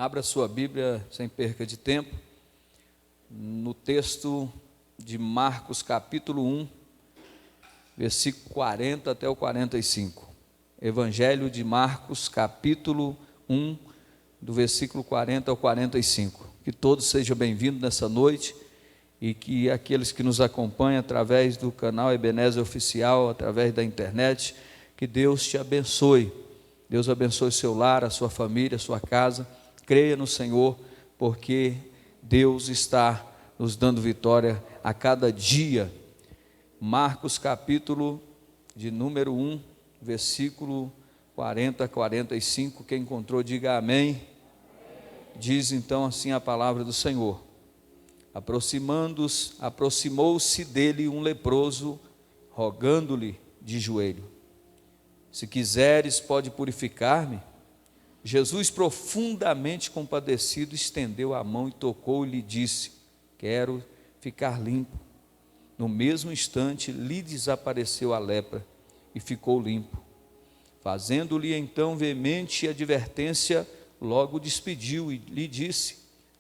Abra sua Bíblia sem perca de tempo, no texto de Marcos capítulo 1, versículo 40 até o 45. Evangelho de Marcos capítulo 1, do versículo 40 ao 45. Que todos sejam bem-vindos nessa noite e que aqueles que nos acompanham através do canal Ebenezer Oficial, através da internet, que Deus te abençoe. Deus abençoe o seu lar, a sua família, a sua casa. Creia no Senhor, porque Deus está nos dando vitória a cada dia. Marcos capítulo de número 1, versículo 40 a 45, quem encontrou diga amém. Diz então assim a palavra do Senhor: aproximou-se dele um leproso, rogando-lhe de joelho: se quiseres, pode purificar-me. Jesus, profundamente compadecido, estendeu a mão e tocou e lhe disse: quero ficar limpo. No mesmo instante lhe desapareceu a lepra e ficou limpo. Fazendo-lhe então veemente advertência, logo despediu e lhe disse: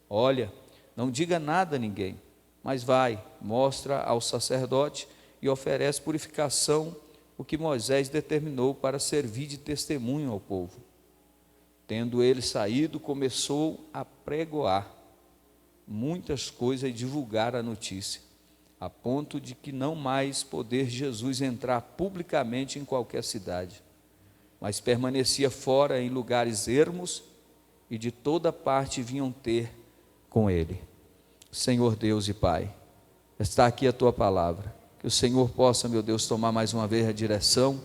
olha, não diga nada a ninguém, mas vai, mostra ao sacerdote e oferece purificação, o que Moisés determinou para servir de testemunho ao povo. Tendo ele saído, começou a pregoar muitas coisas e divulgar a notícia, a ponto de que não mais poder Jesus entrar publicamente em qualquer cidade, mas permanecia fora em lugares ermos, e de toda parte vinham ter com ele. Senhor Deus e Pai, está aqui a tua palavra, que o Senhor possa, meu Deus, tomar mais uma vez a direção,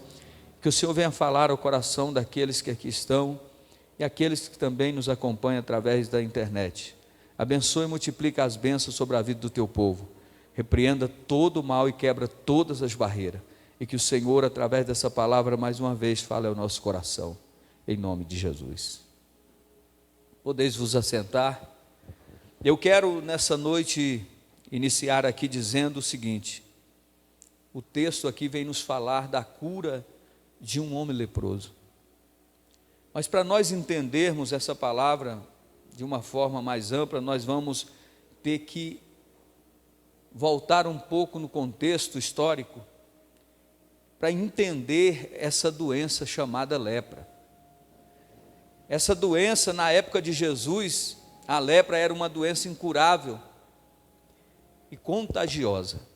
que o Senhor venha falar ao coração daqueles que aqui estão, e aqueles que também nos acompanham através da internet. Abençoe e multiplica as bênçãos sobre a vida do teu povo. Repreenda todo o mal e quebra todas as barreiras. E que o Senhor, através dessa palavra, mais uma vez, fale ao nosso coração. Em nome de Jesus. Podeis vos assentar. Eu quero nessa noite iniciar aqui dizendo o seguinte: o texto aqui vem nos falar da cura de um homem leproso. Mas para nós entendermos essa palavra de uma forma mais ampla, nós vamos ter que voltar um pouco no contexto histórico para entender essa doença chamada lepra. Essa doença, na época de Jesus, a lepra era uma doença incurável e contagiosa.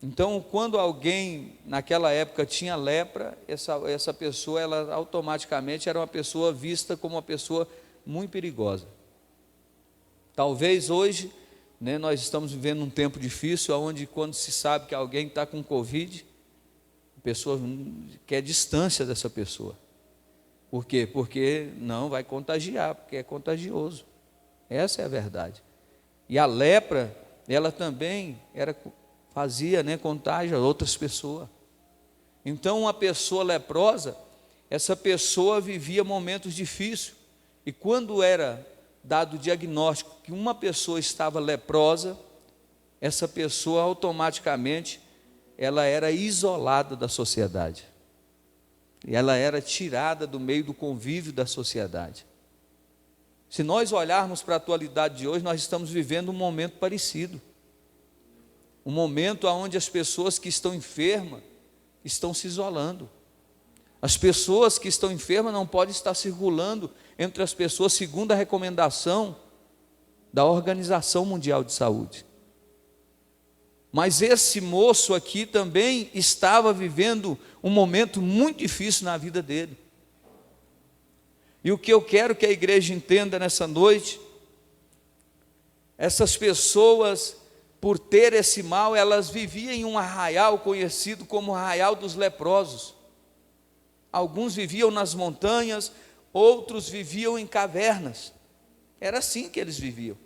Então, quando alguém naquela época tinha lepra, essa pessoa, ela automaticamente era uma pessoa vista como uma pessoa muito perigosa. Talvez hoje, nós estamos vivendo um tempo difícil, onde quando se sabe que alguém está com Covid, a pessoa quer distância dessa pessoa. Por quê? Porque não vai contagiar, porque é contagioso. Essa é a verdade. E a lepra, ela também fazia contágio a outras pessoas. Então, uma pessoa leprosa, essa pessoa vivia momentos difíceis, e quando era dado o diagnóstico que uma pessoa estava leprosa, essa pessoa automaticamente ela era isolada da sociedade, e ela era tirada do meio do convívio da sociedade. Se nós olharmos para a atualidade de hoje, nós estamos vivendo um momento parecido. Um momento onde as pessoas que estão enfermas estão se isolando. As pessoas que estão enfermas não podem estar circulando entre as pessoas segundo a recomendação da Organização Mundial de Saúde. Mas esse moço aqui também estava vivendo um momento muito difícil na vida dele. E o que eu quero que a igreja entenda nessa noite, essas pessoas, por ter esse mal, elas viviam em um arraial conhecido como arraial dos leprosos. Alguns viviam nas montanhas, outros viviam em cavernas. Era assim que eles viviam.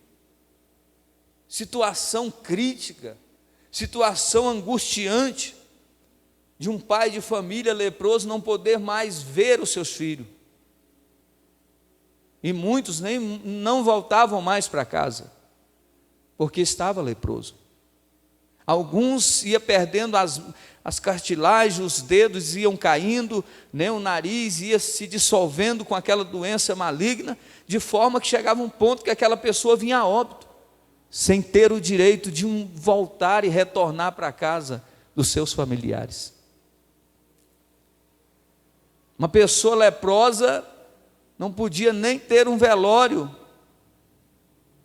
Situação crítica, situação angustiante, de um pai de família leproso não poder mais ver os seus filhos. E muitos não voltavam mais para casa, porque estava leproso. Alguns iam perdendo as cartilagens, os dedos iam caindo, né? O nariz ia se dissolvendo com aquela doença maligna, de forma que chegava um ponto que aquela pessoa vinha a óbito, sem ter o direito de voltar e retornar para a casa dos seus familiares. Uma pessoa leprosa não podia nem ter um velório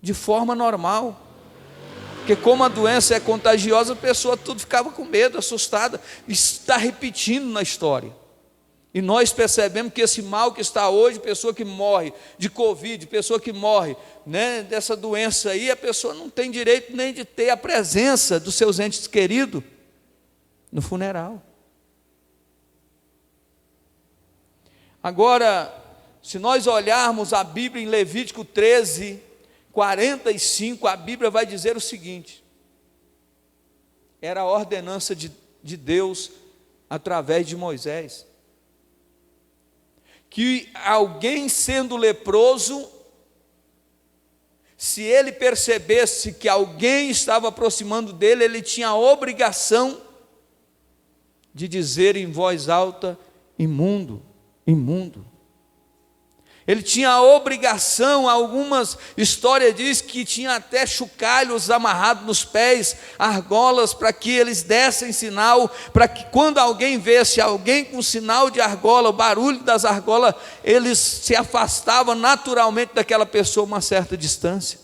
de forma normal, porque como a doença é contagiosa, a pessoa tudo ficava com medo, assustada. Isso está repetindo na história. E nós percebemos que esse mal que está hoje, pessoa que morre de Covid, pessoa que morre, né, dessa doença aí, a pessoa não tem direito nem de ter a presença dos seus entes queridos no funeral. Agora, se nós olharmos a Bíblia em Levítico 13, 45, a Bíblia vai dizer o seguinte: era a ordenança de Deus através de Moisés, que alguém sendo leproso, se ele percebesse que alguém estava aproximando dele, ele tinha a obrigação de dizer em voz alta: imundo, imundo. Ele tinha a obrigação, algumas histórias dizem que tinha até chocalhos amarrados nos pés, argolas, para que eles dessem sinal, para que quando alguém visse alguém com sinal de argola, o barulho das argolas, eles se afastavam naturalmente daquela pessoa uma certa distância.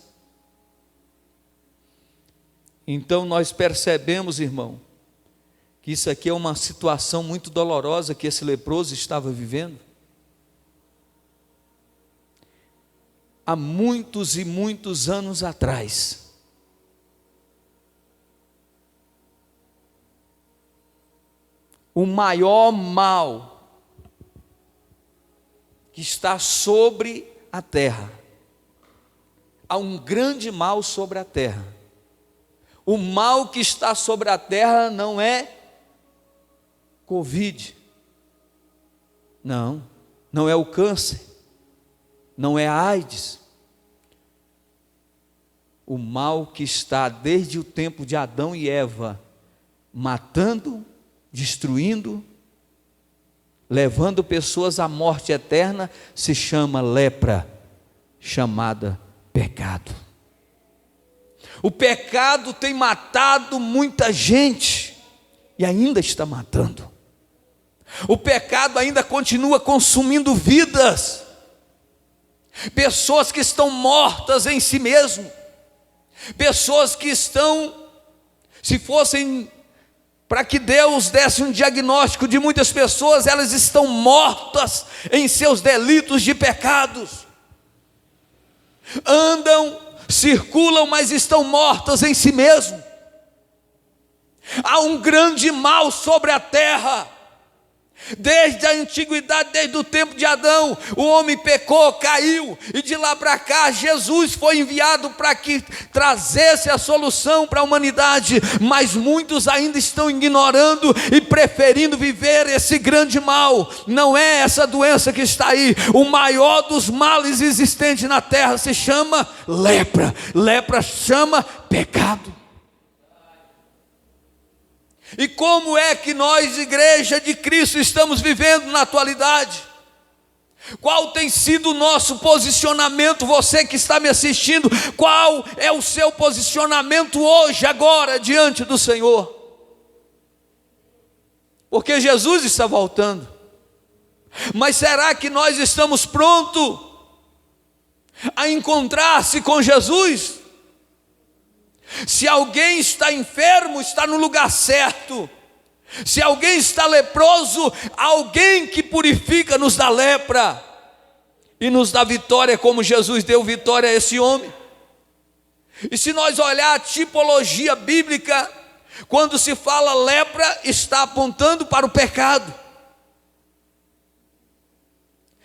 Então nós percebemos, irmão, que isso aqui é uma situação muito dolorosa que esse leproso estava vivendo. Há muitos e muitos anos atrás, o maior mal que está sobre a terra, há um grande mal sobre a terra. O mal que está sobre a terra não é Covid, não é o câncer, não é a AIDS. O mal que está desde o tempo de Adão e Eva, matando, destruindo, levando pessoas à morte eterna, se chama lepra, chamada pecado. O pecado tem matado muita gente e ainda está matando. O pecado ainda continua consumindo vidas. Pessoas que estão mortas em si mesmo, pessoas que estão, se fossem para que Deus desse um diagnóstico de muitas pessoas, elas estão mortas em seus delitos de pecados, andam, circulam, mas estão mortas em si mesmo. Há um grande mal sobre a terra. Desde a antiguidade, desde o tempo de Adão, o homem pecou, caiu, e de lá para cá Jesus foi enviado para que trazesse a solução para a humanidade, mas muitos ainda estão ignorando e preferindo viver esse grande mal. Não é essa doença que está aí, o maior dos males existentes na terra se chama lepra. Lepra chama pecado. E como é que nós, igreja de Cristo, estamos vivendo na atualidade? Qual tem sido o nosso posicionamento? Você que está me assistindo, qual é o seu posicionamento hoje, agora, diante do Senhor? Porque Jesus está voltando. Mas será que nós estamos prontos a encontrar-se com Jesus? Se alguém está enfermo, está no lugar certo. Se alguém está leproso, alguém que purifica-nos da lepra e nos dá vitória, como Jesus deu vitória a esse homem. E se nós olhar a tipologia bíblica, quando se fala lepra, está apontando para o pecado.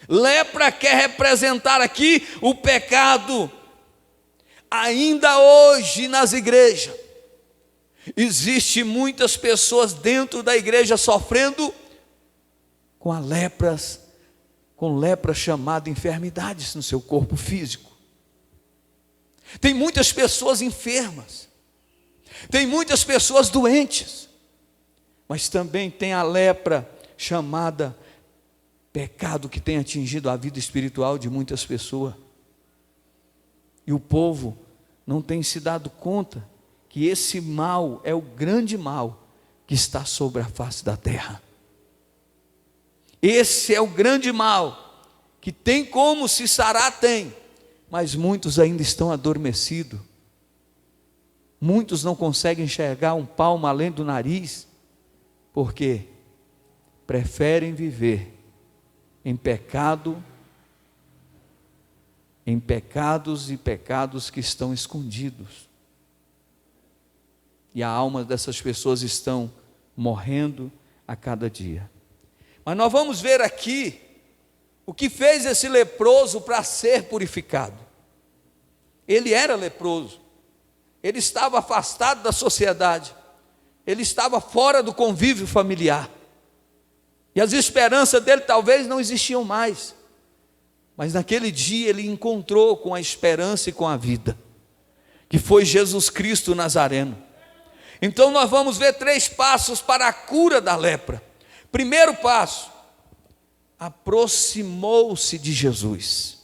Lepra quer representar aqui o pecado. Ainda hoje nas igrejas, existe muitas pessoas dentro da igreja sofrendo com lepra chamada enfermidades no seu corpo físico. Tem muitas pessoas enfermas, Tem muitas pessoas doentes, mas também tem a lepra chamada pecado, que tem atingido a vida espiritual de muitas pessoas. E o povo não tem se dado conta que esse mal é o grande mal que está sobre a face da terra. Esse é o grande mal, que tem como se sarar, tem, mas muitos ainda estão adormecidos. Muitos não conseguem enxergar um palmo além do nariz, porque preferem viver em pecado, em pecados e pecados que estão escondidos. E a alma dessas pessoas estão morrendo a cada dia. Mas nós vamos ver aqui o que fez esse leproso para ser purificado. Ele era leproso, ele estava afastado da sociedade, ele estava fora do convívio familiar, e as esperanças dele talvez não existiam mais, mas naquele dia ele encontrou com a esperança e com a vida, que foi Jesus Cristo Nazareno. Então nós vamos ver 3 passos para a cura da lepra. Primeiro passo: aproximou-se de Jesus.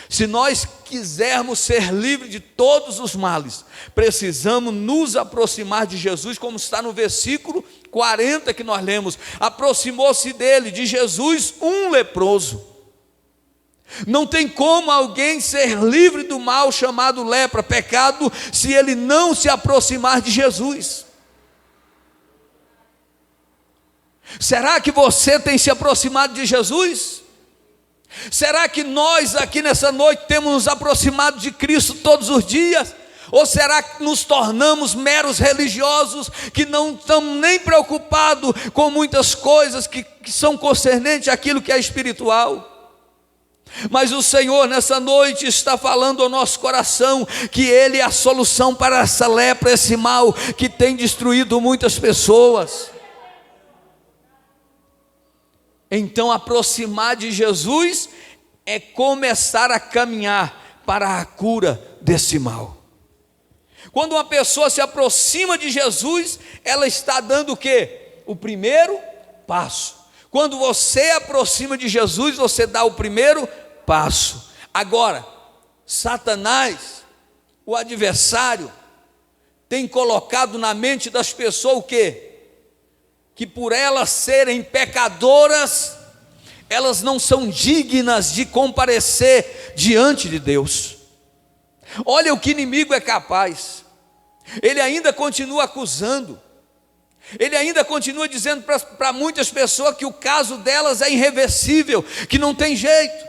Se nós quisermos ser livres de todos os males, precisamos nos aproximar de Jesus, como está no versículo 40 que nós lemos. Aproximou-se dele, de Jesus, um leproso. Não tem como alguém ser livre do mal chamado lepra, pecado, se ele não se aproximar de Jesus. Será que você tem se aproximado de Jesus? Será que nós aqui nessa noite temos nos aproximado de Cristo todos os dias? Ou será que nos tornamos meros religiosos, que não estamos nem preocupados com muitas coisas que são concernentes àquilo que é espiritual? Mas o Senhor nessa noite está falando ao nosso coração que Ele é a solução para essa lepra, esse mal que tem destruído muitas pessoas. Então aproximar de Jesus é começar a caminhar para a cura desse mal. Quando uma pessoa se aproxima de Jesus, ela está dando o quê? O primeiro passo. Quando você aproxima de Jesus, você dá o primeiro passo. Agora, Satanás, o adversário, tem colocado na mente das pessoas o quê? Que por elas serem pecadoras, elas não são dignas de comparecer diante de Deus. Olha o que o inimigo é capaz. Ele ainda continua acusando, ele ainda continua dizendo para muitas pessoas que o caso delas é irreversível, que não tem jeito.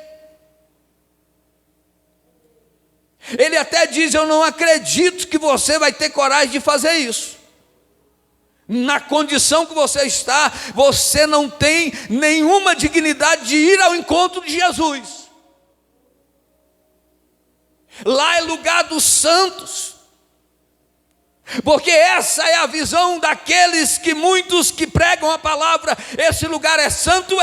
Ele até diz: eu não acredito que você vai ter coragem de fazer isso. Na condição que você está, você não tem nenhuma dignidade de ir ao encontro de Jesus. Lá é lugar dos santos, porque essa é a visão daqueles que muitos que pregam a palavra. Esse lugar é santo,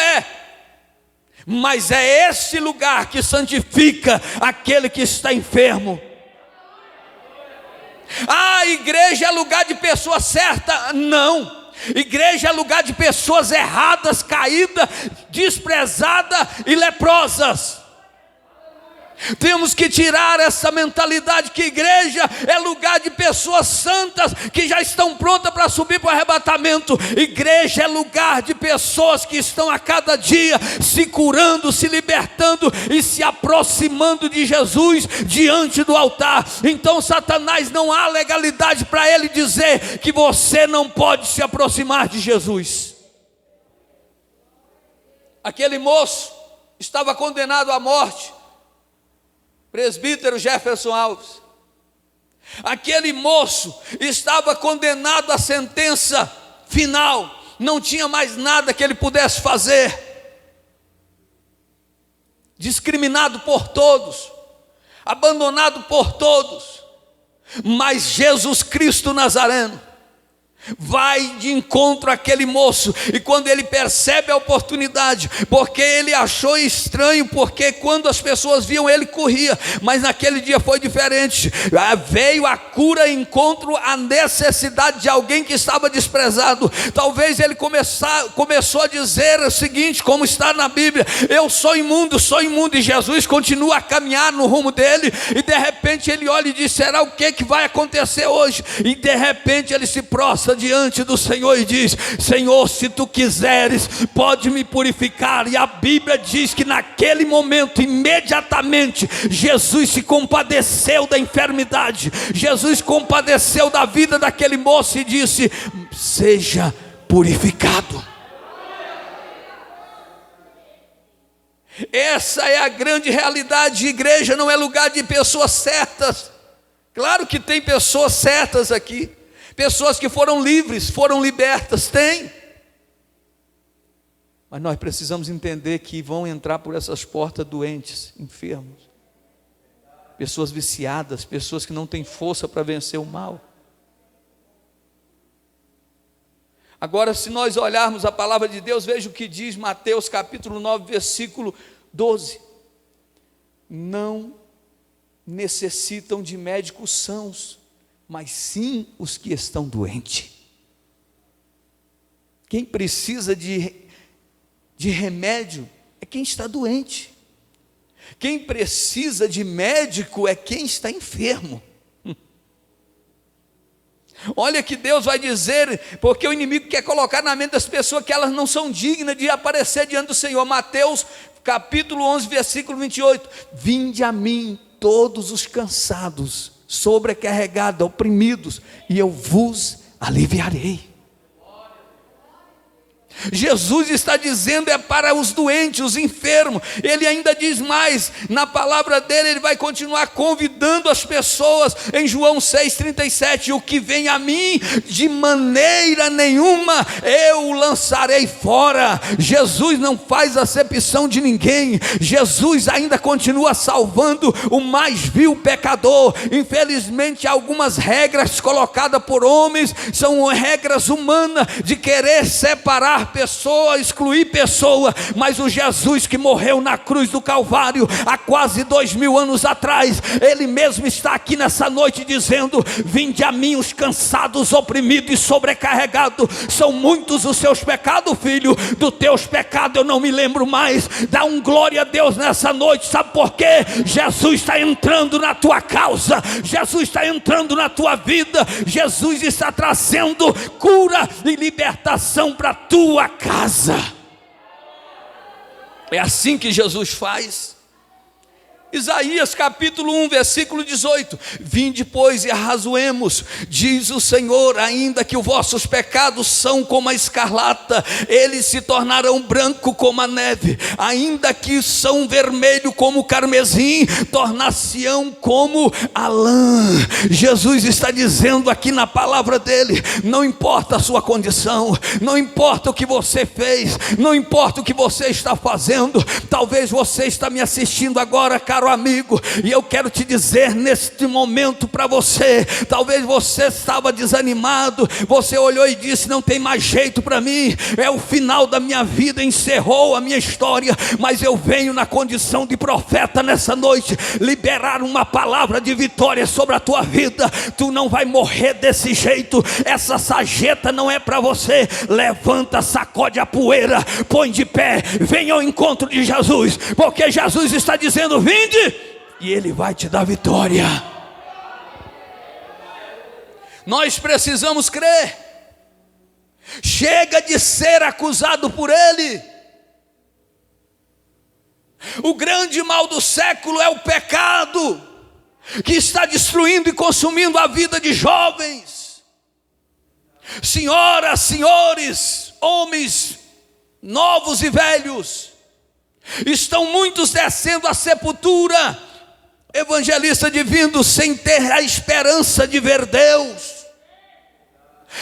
mas é esse lugar que santifica aquele que está enfermo. A igreja é lugar de pessoa certa? Não. Igreja é lugar de pessoas erradas, caídas, desprezadas e leprosas. Temos que tirar essa mentalidade que igreja é lugar de pessoas santas que já estão prontas para subir para o arrebatamento. Igreja é lugar de pessoas que estão a cada dia se curando, se libertando e se aproximando de Jesus diante do altar. Então Satanás, não há legalidade para ele dizer que você não pode se aproximar de Jesus. Aquele moço estava condenado à morte, presbítero Jefferson Alves. Aquele moço estava condenado à sentença final, não tinha mais nada que ele pudesse fazer, discriminado por todos, abandonado por todos. Mas Jesus Cristo Nazareno, vai de encontro àquele moço, e quando ele percebe a oportunidade, porque ele achou estranho, porque quando as pessoas viam ele corria, mas naquele dia foi diferente. Veio a cura, encontro a necessidade de alguém que estava desprezado. Talvez ele começou a dizer o seguinte, como está na Bíblia: eu sou imundo, e Jesus continua a caminhar no rumo dele, e de repente ele olha e diz: será o que vai acontecer hoje? E de repente ele se prostra diante do Senhor e diz: Senhor, se tu quiseres, pode me purificar. E a Bíblia diz que naquele momento, imediatamente, Jesus se compadeceu da enfermidade, Jesus compadeceu da vida daquele moço e disse: seja purificado. Essa é a grande realidade. Igreja não é lugar de pessoas certas. Claro que tem pessoas certas aqui, pessoas que foram livres, foram libertas, tem. Mas nós precisamos entender que vão entrar por essas portas doentes, enfermos, pessoas viciadas, pessoas que não têm força para vencer o mal. Agora, se nós olharmos a palavra de Deus, veja o que diz Mateus capítulo 9, versículo 12. Não necessitam de médicos sãos, mas sim os que estão doentes. Quem precisa de remédio é quem está doente. Quem precisa de médico é quem está enfermo. Olha que Deus vai dizer, porque o inimigo quer colocar na mente das pessoas que elas não são dignas de aparecer diante do Senhor. Mateus capítulo 11, versículo 28. Vinde a mim todos os cansados, sobrecarregados, oprimidos, e eu vos aliviarei. Jesus está dizendo é para os doentes, os enfermos. Ele ainda diz mais, na palavra dele ele vai continuar convidando as pessoas, em João 6,37, o que vem a mim, de maneira nenhuma eu o lançarei fora. Jesus não faz acepção de ninguém, Jesus ainda continua salvando o mais vil pecador. Infelizmente algumas regras colocadas por homens, são regras humanas, de querer separar pessoa, excluir pessoa, mas o Jesus que morreu na cruz do Calvário, há quase 2000 anos atrás, Ele mesmo está aqui nessa noite dizendo: vinde a mim os cansados, oprimidos e sobrecarregados, são muitos os seus pecados, filho, dos teus pecados eu não me lembro mais. Dá um glória a Deus nessa noite, sabe por quê? Jesus está entrando na tua causa, Jesus está entrando na tua vida, Jesus está trazendo cura e libertação para a tua casa. É assim que Jesus faz. Isaías capítulo 1, versículo 18. Vinde, pois, e arrazoemos, diz o Senhor, ainda que os vossos pecados são como a escarlata, eles se tornarão branco como a neve, ainda que são vermelho como o carmesim, tornar-se-ão como a lã. Jesus está dizendo aqui na palavra dele: não importa a sua condição, não importa o que você fez, não importa o que você está fazendo. Talvez você está me assistindo agora, caro amigo, e eu quero te dizer neste momento para você, talvez você estava desanimado, você olhou e disse: não tem mais jeito para mim, é o final da minha vida, encerrou a minha história, mas eu venho na condição de profeta nessa noite, liberar uma palavra de vitória sobre a tua vida. Tu não vai morrer desse jeito, essa sarjeta não é para você. Levanta, sacode a poeira, põe de pé, venha ao encontro de Jesus, porque Jesus está dizendo: vinde, e Ele vai te dar vitória. Nós precisamos crer. Chega de ser acusado por Ele. O grande mal do século é o pecado, que está destruindo e consumindo a vida de jovens, senhoras, senhores, homens novos e velhos. Estão muitos descendo à sepultura, evangelista divino, sem ter a esperança de ver Deus.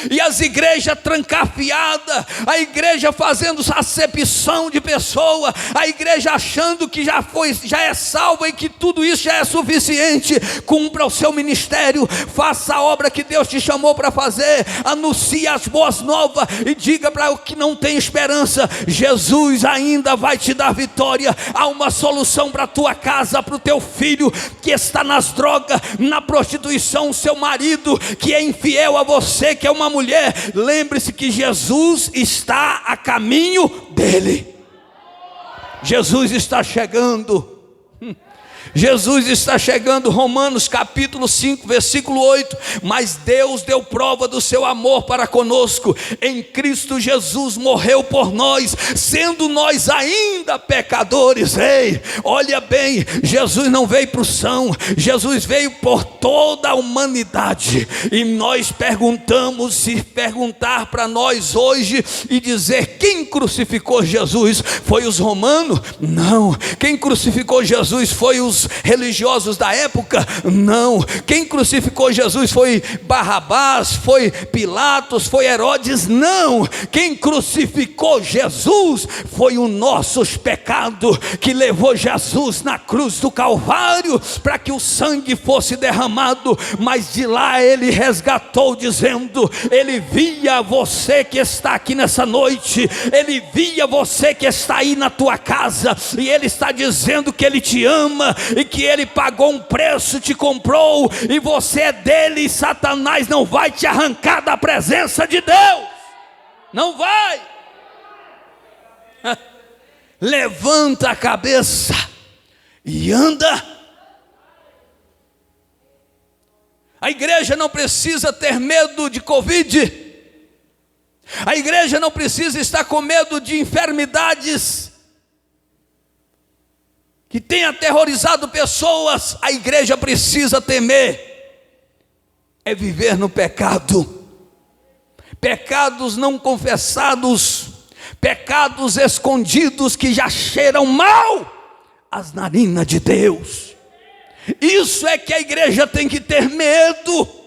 E as igrejas trancafiadas, a igreja fazendo acepção de pessoa, a igreja achando que já é salva e que tudo isso já é suficiente. Cumpra o seu ministério, faça a obra que Deus te chamou para fazer, anuncie as boas novas e diga para o que não tem esperança: Jesus ainda vai te dar vitória. Há uma solução para a tua casa, para o teu filho que está nas drogas, na prostituição, seu marido que é infiel a você, que é uma mulher. Lembre-se que Jesus está a caminho dele. Jesus está chegando. Jesus está chegando. Romanos capítulo 5, versículo 8. Mas Deus deu prova do seu amor para conosco, em Cristo Jesus morreu por nós, sendo nós ainda pecadores. Ei, olha bem, Jesus não veio para o são, Jesus veio por toda a humanidade. E nós perguntamos, se perguntar para nós hoje e dizer: quem crucificou Jesus? Foi os romanos? Não. Quem crucificou Jesus foi os religiosos da época? Não. Quem crucificou Jesus foi Barrabás, foi Pilatos, foi Herodes? Não. Quem crucificou Jesus foi o nossos pecados, que levou Jesus na cruz do Calvário para que o sangue fosse derramado. Mas de lá ele resgatou, dizendo: ele via você que está aqui nessa noite, ele via você que está aí na tua casa, e ele está dizendo que ele te ama e que ele pagou um preço, te comprou, e você é dele, e Satanás não vai te arrancar da presença de Deus. Não vai. Levanta a cabeça e anda. A igreja não precisa ter medo de Covid. A igreja não precisa estar com medo de enfermidades que tem aterrorizado pessoas. A igreja precisa temer é viver no pecado, pecados não confessados, pecados escondidos que já cheiram mal às narinas de Deus. Isso é que a igreja tem que ter medo.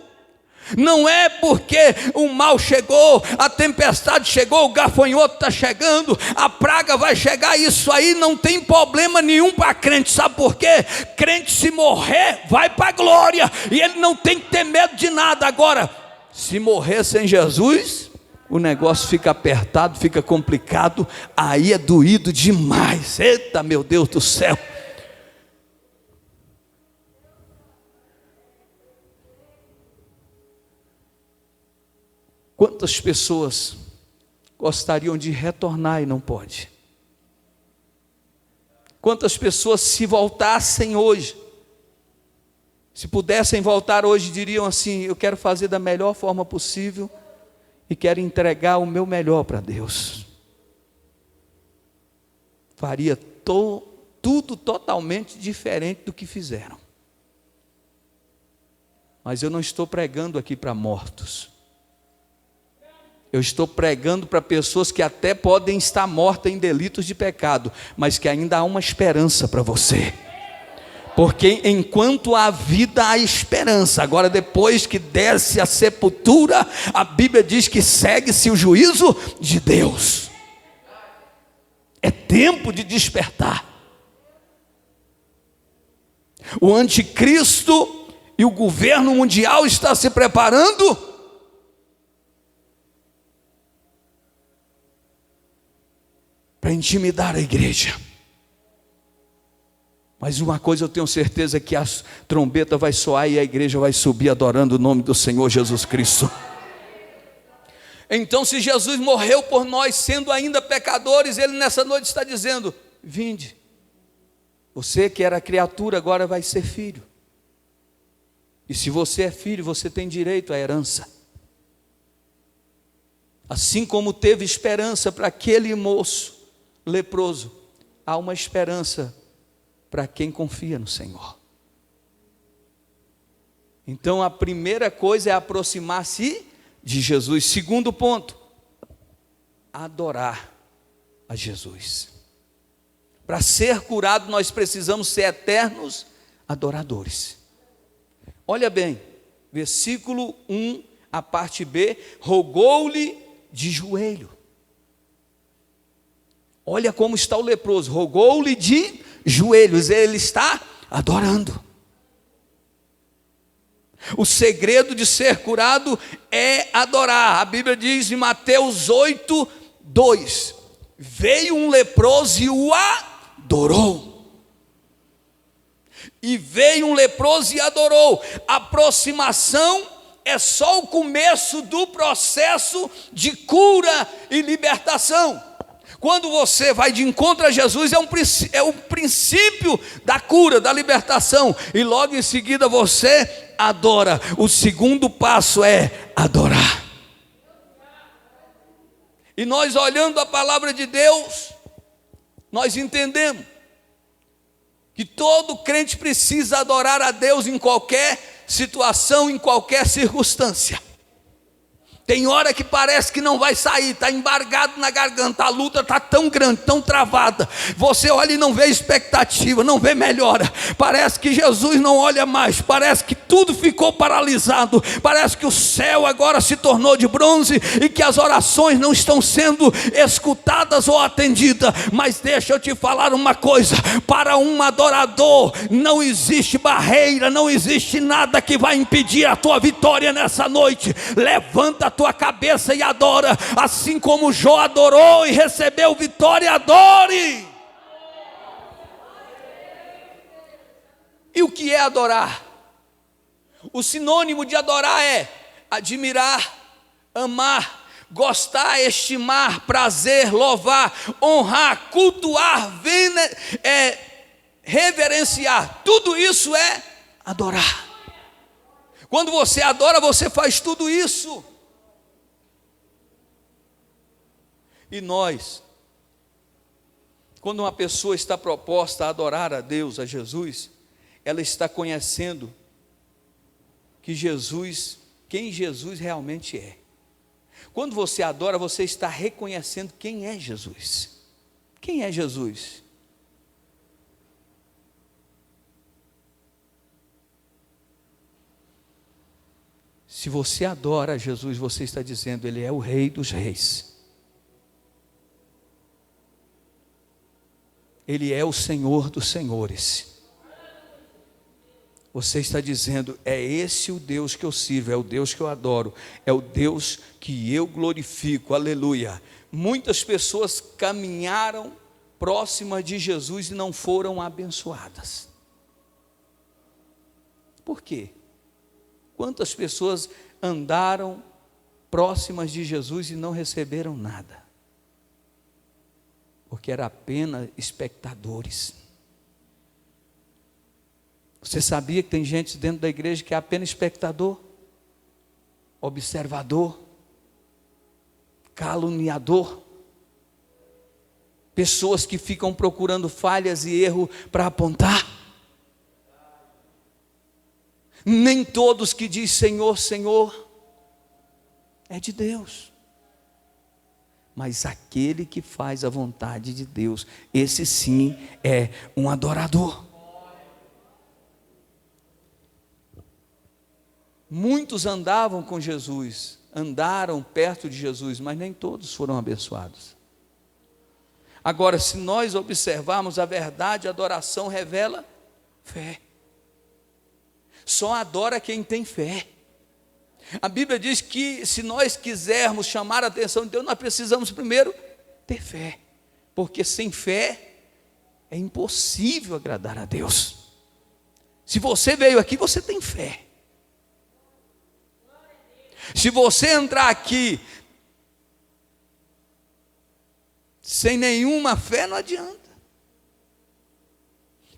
Não é porque o mal chegou, a tempestade chegou, o gafanhoto está chegando, a praga vai chegar. Isso aí não tem problema nenhum para crente. Sabe por quê? Crente, se morrer, vai para a glória, e ele não tem que ter medo de nada. Agora, se morrer sem Jesus, o negócio fica apertado, fica complicado, aí é doído demais. Eita, meu Deus do céu. Quantas pessoas gostariam de retornar e não pode? Quantas pessoas, se voltassem hoje, se pudessem voltar hoje, diriam assim: eu quero fazer da melhor forma possível e quero entregar o meu melhor para Deus. Faria tudo totalmente diferente do que fizeram. Mas eu não estou pregando aqui para mortos. Eu estou pregando para pessoas que até podem estar mortas em delitos de pecado, mas que ainda há uma esperança para você. Porque enquanto há vida, há esperança. Agora, depois que desce a sepultura, a Bíblia diz que segue-se o juízo de Deus. É tempo de despertar. O anticristo e o governo mundial está se preparando para intimidar a igreja. Mas uma coisa eu tenho certeza, que a trombeta vai soar e a igreja vai subir adorando o nome do Senhor Jesus Cristo. Então, se Jesus morreu por nós, sendo ainda pecadores, Ele nessa noite está dizendo: vinde, você que era criatura agora vai ser filho. E se você é filho, você tem direito à herança. Assim como teve esperança para aquele moço leproso, há uma esperança para quem confia no Senhor. Então a primeira coisa é aproximar-se de Jesus. Segundo ponto, adorar a Jesus. Para ser curado, nós precisamos ser eternos adoradores. Olha bem, versículo 1 A parte B, rogou-lhe de joelho. Olha como está o leproso, rogou-lhe de joelhos, ele está adorando. O segredo de ser curado é adorar. A Bíblia diz em Mateus 8:2, veio um leproso e o adorou. E veio um leproso e adorou. Aproximação é só o começo do processo de cura e libertação. Quando você vai de encontro a Jesus, é o princípio da cura, da libertação. E logo em seguida você adora. O segundo passo é adorar. E nós, olhando a palavra de Deus, nós entendemos que todo crente precisa adorar a Deus em qualquer situação, em qualquer circunstância. Tem hora que parece que não vai sair, está embargado na garganta, a luta está tão grande, tão travada, você olha e não vê expectativa, não vê melhora, parece que Jesus não olha mais, parece que tudo ficou paralisado, parece que o céu agora se tornou de bronze, e que as orações não estão sendo escutadas ou atendidas. Mas deixa eu te falar uma coisa, para um adorador não existe barreira, não existe nada que vai impedir a tua vitória nessa noite. Levanta a tua cabeça e adora, assim como Jó adorou e recebeu vitória, adore. E o que é adorar? O sinônimo de adorar é admirar, amar, gostar, estimar, prazer, louvar, honrar, cultuar, reverenciar. Tudo isso é adorar. Quando você adora, você faz tudo isso. E nós, quando uma pessoa está proposta a adorar a Deus, a Jesus, ela está conhecendo que Jesus, quem Jesus realmente é. Quando você adora, você está reconhecendo quem é Jesus. Quem é Jesus? Se você adora Jesus, você está dizendo, Ele é o Rei dos Reis. Ele é o Senhor dos Senhores. Você está dizendo, é esse o Deus que eu sirvo, é o Deus que eu adoro, é o Deus que eu glorifico, aleluia. Muitas pessoas caminharam próximas de Jesus e não foram abençoadas. Por quê? Quantas pessoas andaram próximas de Jesus e não receberam nada? Porque era apenas espectadores. Você sabia que tem gente dentro da igreja que é apenas espectador, observador, caluniador? Pessoas que ficam procurando falhas e erro para apontar. Nem todos que diz Senhor, Senhor, é de Deus. Mas aquele que faz a vontade de Deus, esse sim é um adorador. Muitos andavam com Jesus, andaram perto de Jesus, mas nem todos foram abençoados. Agora, se nós observarmos a verdade, a adoração revela fé. Só adora quem tem fé. A Bíblia diz que se nós quisermos chamar a atenção de Deus, nós precisamos primeiro ter fé, porque sem fé é impossível agradar a Deus. Se você veio aqui, você tem fé. Se você entrar aqui sem nenhuma fé, não adianta.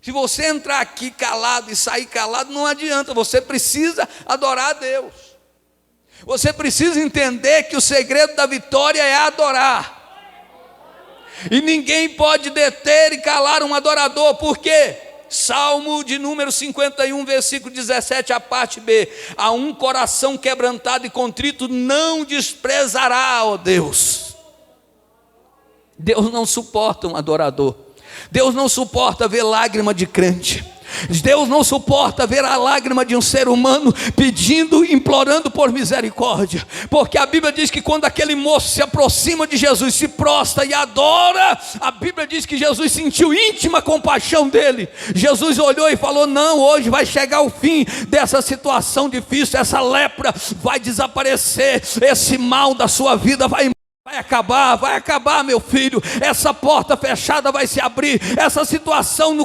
Se você entrar aqui calado e sair calado, não adianta. Você precisa adorar a Deus. Você precisa entender que o segredo da vitória é adorar. E ninguém pode deter e calar um adorador. Por quê? Salmo de número 51, versículo 17, a parte B. A um coração quebrantado e contrito não desprezará, ó Deus. Deus não suporta um adorador. Deus não suporta ver lágrima de crente. Deus não suporta ver a lágrima de um ser humano pedindo, implorando por misericórdia, porque a Bíblia diz que quando aquele moço se aproxima de Jesus, se prostra e adora, a Bíblia diz que Jesus sentiu íntima compaixão dele. Jesus olhou e falou: não, hoje vai chegar o fim dessa situação difícil, essa lepra vai desaparecer, esse mal da sua vida vai acabar, meu filho. Essa porta fechada vai se abrir, essa situação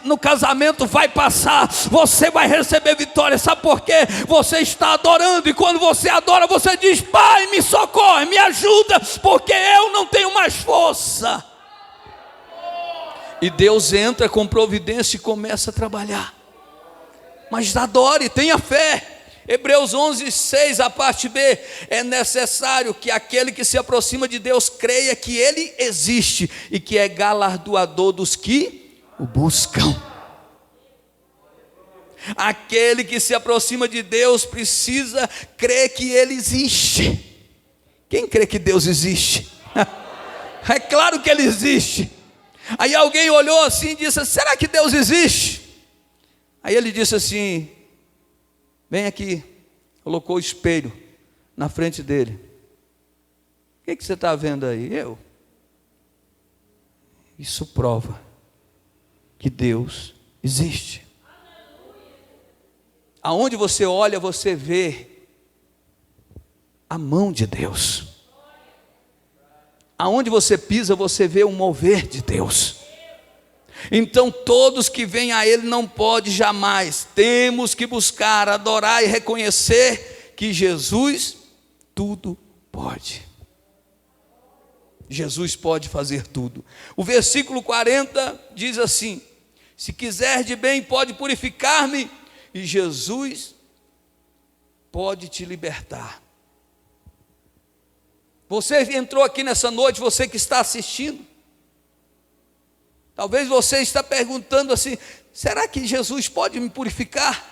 no casamento vai passar, você vai receber vitória. Sabe por quê? Você está adorando, e quando você adora, você diz: Pai, me socorre, me ajuda, porque eu não tenho mais força. E Deus entra com providência e começa a trabalhar. Mas adore, tenha fé. Hebreus 11:6, a parte B: é necessário que aquele que se aproxima de Deus creia que Ele existe e que é galardoador dos que o buscam. Aquele que se aproxima de Deus precisa crer que Ele existe. Quem crê que Deus existe? É claro que Ele existe. Aí alguém olhou assim e disse: será que Deus existe? Aí ele disse assim: vem aqui. Colocou o espelho na frente dele. O que você está vendo aí? Eu. Isso prova que Deus existe. Aonde você olha, você vê a mão de Deus. Aonde você pisa, você vê o mover de Deus. Então todos que vêm a Ele não pode jamais. Temos que buscar, adorar e reconhecer que Jesus tudo pode. Jesus pode fazer tudo. O versículo 40 diz assim: se quiser de bem, pode purificar-me, e Jesus pode te libertar. Você entrou aqui nessa noite, você que está assistindo, talvez você está perguntando assim: será que Jesus pode me purificar?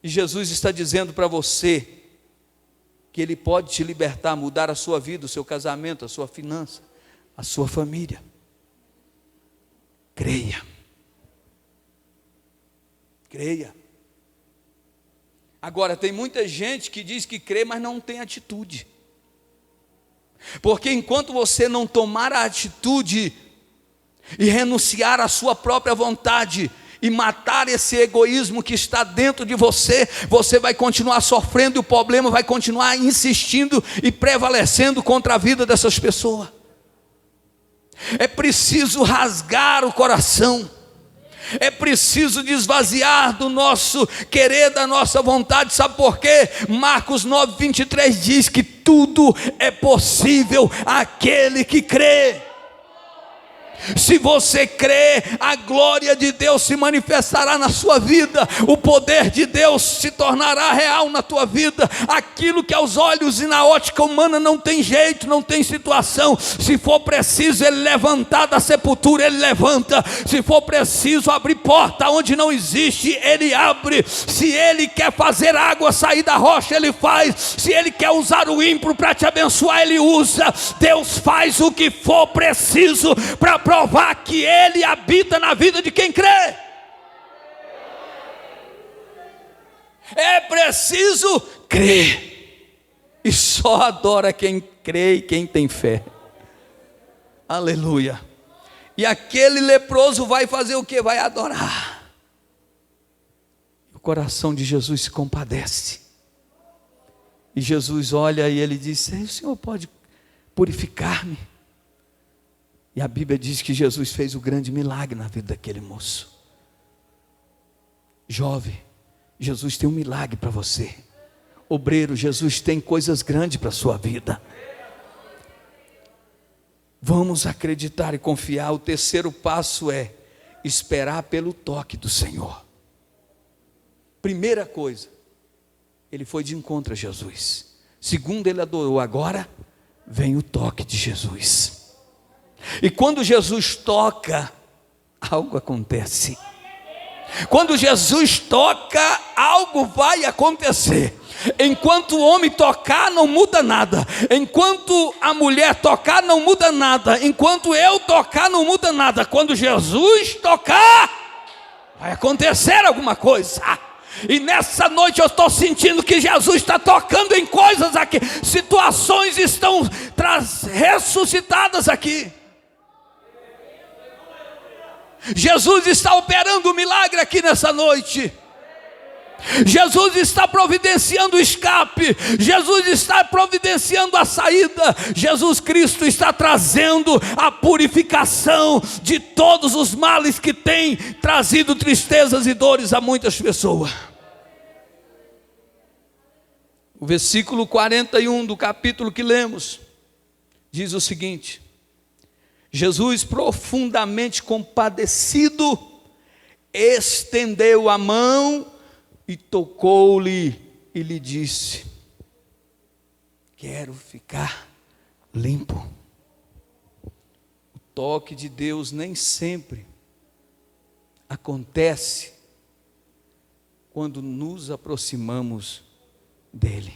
E Jesus está dizendo para você que Ele pode te libertar, mudar a sua vida, o seu casamento, a sua finança, a sua família. Creia. Creia. Agora, tem muita gente que diz que crê, mas não tem atitude. Porque enquanto você não tomar a atitude e renunciar à sua própria vontade e matar esse egoísmo que está dentro de você, você vai continuar sofrendo, e o problema vai continuar insistindo e prevalecendo contra a vida dessas pessoas. É preciso rasgar o coração, é preciso desvaziar do nosso querer, da nossa vontade. Sabe por quê? Marcos 9:23 diz que tudo é possível àquele que crê. Se você crê, a glória de Deus se manifestará na sua vida, o poder de Deus se tornará real na tua vida. Aquilo que aos olhos e na ótica humana não tem jeito, não tem situação, se for preciso Ele levantar da sepultura, Ele levanta. Se for preciso abrir porta onde não existe, Ele abre. Se Ele quer fazer a água sair da rocha, Ele faz. Se Ele quer usar o ímpio para te abençoar, Ele usa. Deus faz o que for preciso para provar que Ele habita na vida de quem crê. É preciso crer, e só adora quem crê e quem tem fé. Aleluia. E aquele leproso vai fazer o que? Vai adorar. O coração de Jesus se compadece, e Jesus olha e Ele diz: o Senhor pode purificar-me? E a Bíblia diz que Jesus fez o grande milagre na vida daquele moço. Jovem, Jesus tem um milagre para você. Obreiro, Jesus tem coisas grandes para a sua vida. Vamos acreditar e confiar. O terceiro passo é esperar pelo toque do Senhor. Primeira coisa, ele foi de encontro a Jesus. Segundo, ele adorou. Agora vem o toque de Jesus. E quando Jesus toca, algo acontece. Quando Jesus toca, algo vai acontecer. Enquanto o homem tocar, não muda nada. Enquanto a mulher tocar, não muda nada. Enquanto eu tocar, não muda nada. Quando Jesus tocar, Vai acontecer alguma coisa. E nessa noite eu estou sentindo que Jesus está tocando em coisas aqui. Situações estão ressuscitadas aqui. Jesus está operando um milagre aqui nessa noite. Jesus está providenciando o escape. Jesus está providenciando a saída. Jesus Cristo está trazendo a purificação de todos os males que têm trazido tristezas e dores a muitas pessoas. O versículo 41 do capítulo que lemos diz o seguinte: Jesus, profundamente compadecido, estendeu a mão e tocou-lhe e lhe disse: quero ficar limpo. O toque de Deus nem sempre acontece quando nos aproximamos dele.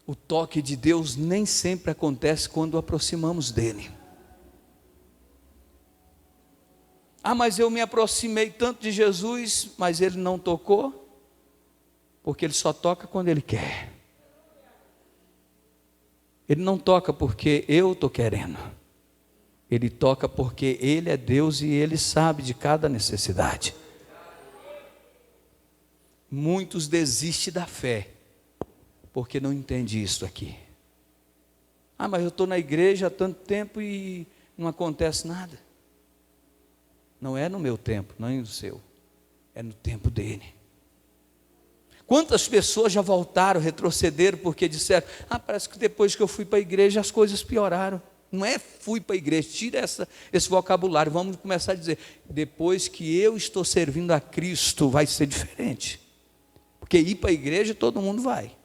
O toque de Deus nem sempre acontece quando aproximamos dele. Mas eu me aproximei tanto de Jesus, mas ele não tocou, porque ele só toca quando ele quer. Ele não toca porque eu estou querendo. Ele toca porque ele é Deus e ele sabe de cada necessidade. Muitos desistem da fé, porque não entendem isso aqui. Mas eu estou na igreja há tanto tempo e não acontece nada. Não é no meu tempo, não é no seu, é no tempo dele. Quantas pessoas já voltaram, retrocederam, porque disseram: parece que depois que eu fui para a igreja as coisas pioraram. Não é fui para a igreja, tira esse vocabulário, vamos começar a dizer: depois que eu estou servindo a Cristo vai ser diferente. Porque ir para a igreja todo mundo vai,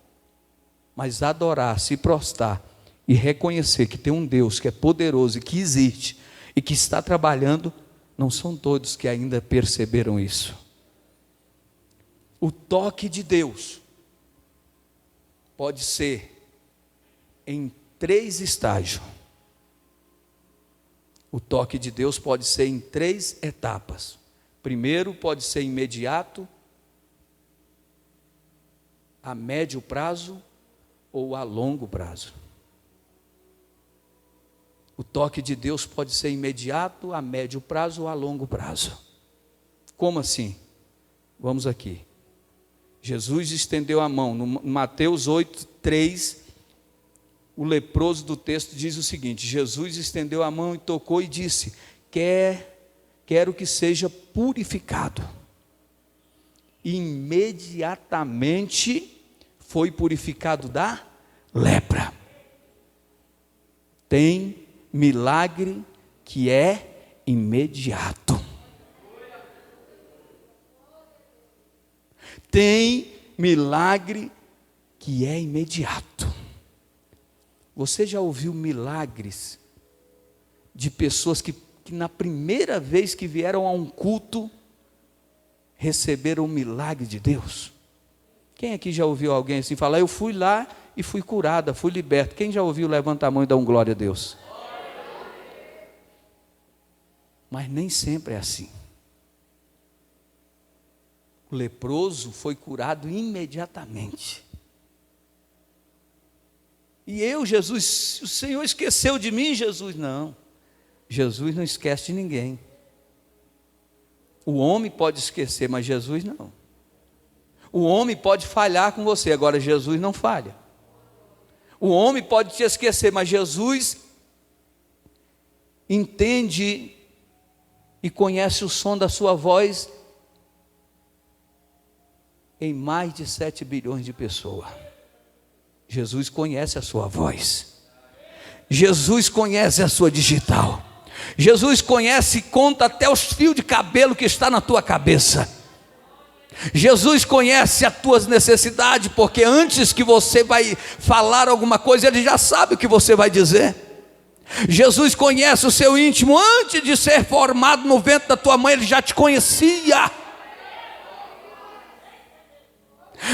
mas adorar, se prostrar e reconhecer que tem um Deus que é poderoso e que existe e que está trabalhando, não são todos que ainda perceberam isso. O toque de Deus pode ser em 3 estágios. O toque de Deus pode ser em 3 etapas. Primeiro, pode ser imediato, a médio prazo ou a longo prazo. O toque de Deus pode ser imediato, a médio prazo ou a longo prazo. Como assim? Vamos aqui. Jesus estendeu a mão. No Mateus 8:3, o leproso do texto diz o seguinte: Jesus estendeu a mão e tocou e disse: quero que seja purificado. Imediatamente foi purificado da lepra. Tem milagre que é imediato. Tem milagre que é imediato. Você já ouviu milagres de pessoas que na primeira vez que vieram a um culto receberam o milagre de Deus? Quem aqui já ouviu alguém assim falar: eu fui lá e fui curada, fui liberto? Quem já ouviu? Levanta a mão e dá um glória a Deus. Mas nem sempre é assim. O leproso foi curado imediatamente. E Jesus, o Senhor esqueceu de mim, Jesus? Não, Jesus não esquece de ninguém. O homem pode esquecer, mas Jesus não. O homem pode falhar com você, agora Jesus não falha. O homem pode te esquecer, mas Jesus entende e conhece o som da sua voz em mais de 7 bilhões de pessoas. Jesus conhece a sua voz. Jesus conhece a sua digital. Jesus conhece e conta até os fios de cabelo que está na tua cabeça. Jesus conhece as tuas necessidades, porque antes que você vai falar alguma coisa, Ele já sabe o que você vai dizer. Jesus conhece o seu íntimo, antes de ser formado no ventre da tua mãe, Ele já te conhecia.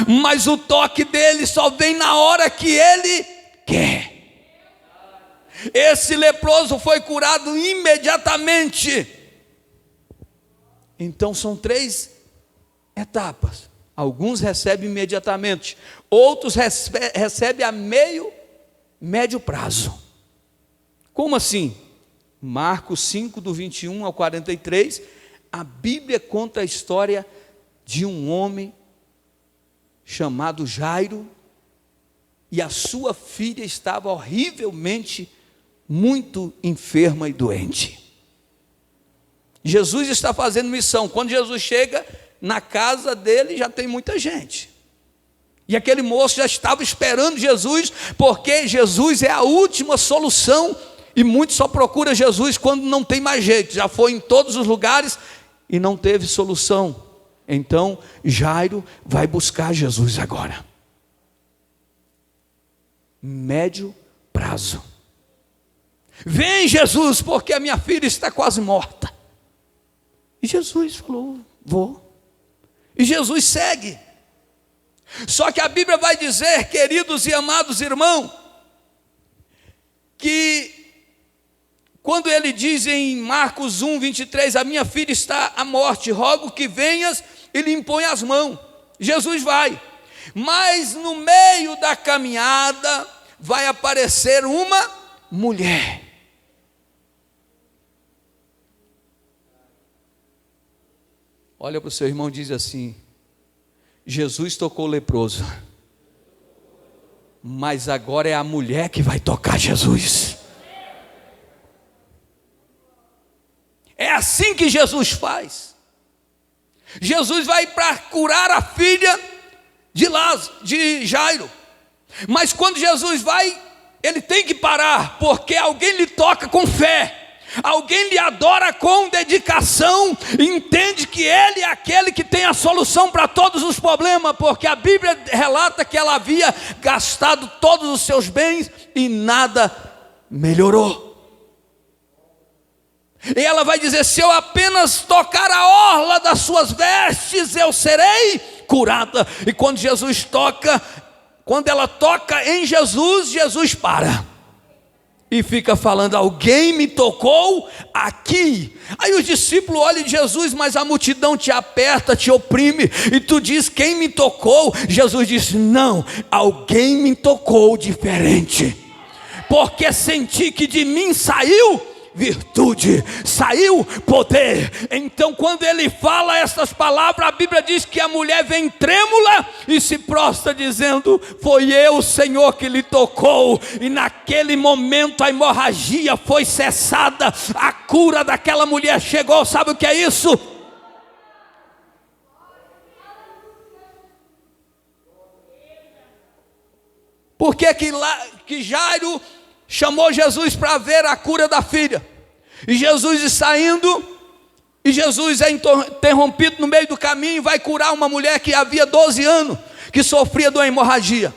Mas o toque dele só vem na hora que Ele quer. Esse leproso foi curado imediatamente. Então são 3 etapas. Alguns recebem imediatamente, outros recebem a médio prazo. Como assim? Marcos 5, do 21 ao 43, a Bíblia conta a história de um homem chamado Jairo, e a sua filha estava horrivelmente, muito enferma e doente. Jesus está fazendo missão. Quando Jesus chega na casa dele, já tem muita gente. E aquele moço já estava esperando Jesus, porque Jesus é a última solução, e muitos só procuram Jesus quando não tem mais jeito. Já foi em todos os lugares e não teve solução. Então Jairo vai buscar Jesus agora. Médio prazo. Vem, Jesus, porque a minha filha está quase morta. E Jesus falou: vou. E Jesus segue. Só que a Bíblia vai dizer, queridos e amados irmãos, que quando ele diz em Marcos 1, 23, a minha filha está à morte, rogo que venhas e lhe impõe as mãos. Jesus vai, mas no meio da caminhada vai aparecer uma mulher. Olha para o seu irmão e diz assim: Jesus tocou o leproso, mas agora é a mulher que vai tocar Jesus. É assim que Jesus faz. Jesus vai para curar a filha de Jairo, mas quando Jesus vai, ele tem que parar, porque alguém lhe toca com fé. Alguém lhe adora com dedicação, entende que ele é aquele que tem a solução para todos os problemas, porque a Bíblia relata que ela havia gastado todos os seus bens e nada melhorou. E ela vai dizer: se eu apenas tocar a orla das suas vestes, eu serei curada. E quando Jesus toca, quando ela toca em Jesus, Jesus para e fica falando: alguém me tocou aqui. Aí os discípulos olham de Jesus, mas a multidão te aperta, te oprime, e tu diz: quem me tocou? Jesus diz: não, alguém me tocou diferente, porque senti que de mim saiu virtude, saiu poder. Então quando ele fala essas palavras, a Bíblia diz que a mulher vem trêmula e se prostra dizendo: foi eu, Senhor, que lhe tocou. E naquele momento a hemorragia foi cessada, a cura daquela mulher chegou. Sabe o que é isso? Por que que Jairo chamou Jesus para ver a cura da filha? E Jesus está indo, e Jesus é interrompido no meio do caminho, e vai curar uma mulher que havia 12 anos, que sofria de uma hemorragia.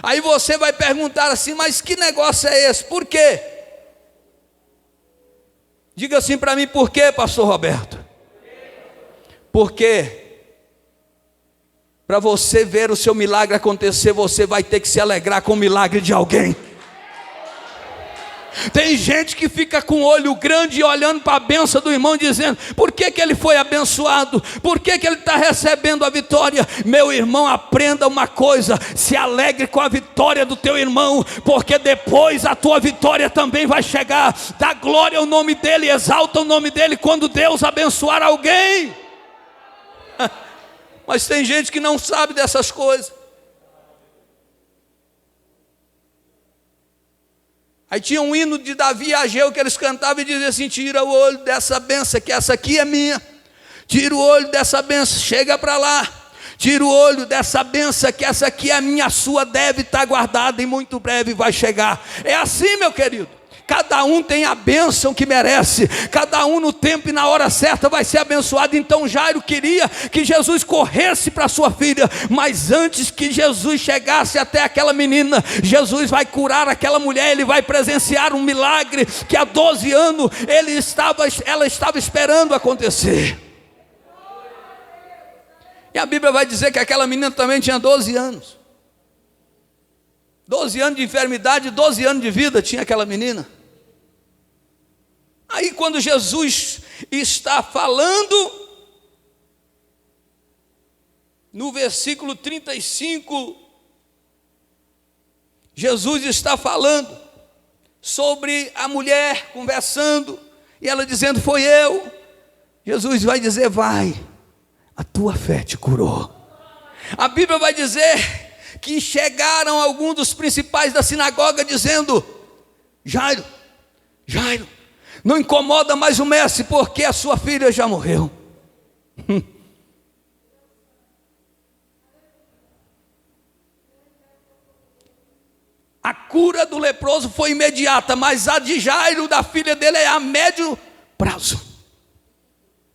Aí você vai perguntar assim: mas que negócio é esse? Por quê? Diga assim para mim: por quê, pastor Roberto? Porque para você ver o seu milagre acontecer, você vai ter que se alegrar com o milagre de alguém. Tem gente que fica com o olho grande e olhando para a bênção do irmão, dizendo: por que ele foi abençoado? Por que ele está recebendo a vitória? Meu irmão, aprenda uma coisa: se alegre com a vitória do teu irmão, porque depois a tua vitória também vai chegar. Dá glória ao nome dele, exalta o nome dele quando Deus abençoar alguém. Mas tem gente que não sabe dessas coisas. Aí tinha um hino de Davi e Ageu que eles cantavam e diziam assim: tira o olho dessa benção, que essa aqui é minha. Tira o olho dessa benção, chega para lá. Tira o olho dessa benção, que essa aqui é minha, a sua deve estar guardada e muito breve vai chegar. É assim, meu querido. Cada um tem a bênção que merece, cada um no tempo e na hora certa vai ser abençoado. Então Jairo queria que Jesus corresse para sua filha, mas antes que Jesus chegasse até aquela menina, Jesus vai curar aquela mulher. Ele vai presenciar um milagre que há 12 anos ela estava esperando acontecer. E a Bíblia vai dizer que aquela menina também tinha 12 anos. 12 anos de enfermidade, 12 anos de vida tinha aquela menina. Aí quando Jesus está falando, no versículo 35, Jesus está falando sobre a mulher conversando, e ela dizendo: foi eu. Jesus vai dizer: vai, a tua fé te curou. A Bíblia vai dizer que chegaram alguns dos principais da sinagoga dizendo: Jairo, Jairo, não incomoda mais o mestre, porque a sua filha já morreu. A cura do leproso foi imediata, mas a de Jairo, da filha dele, é a médio prazo.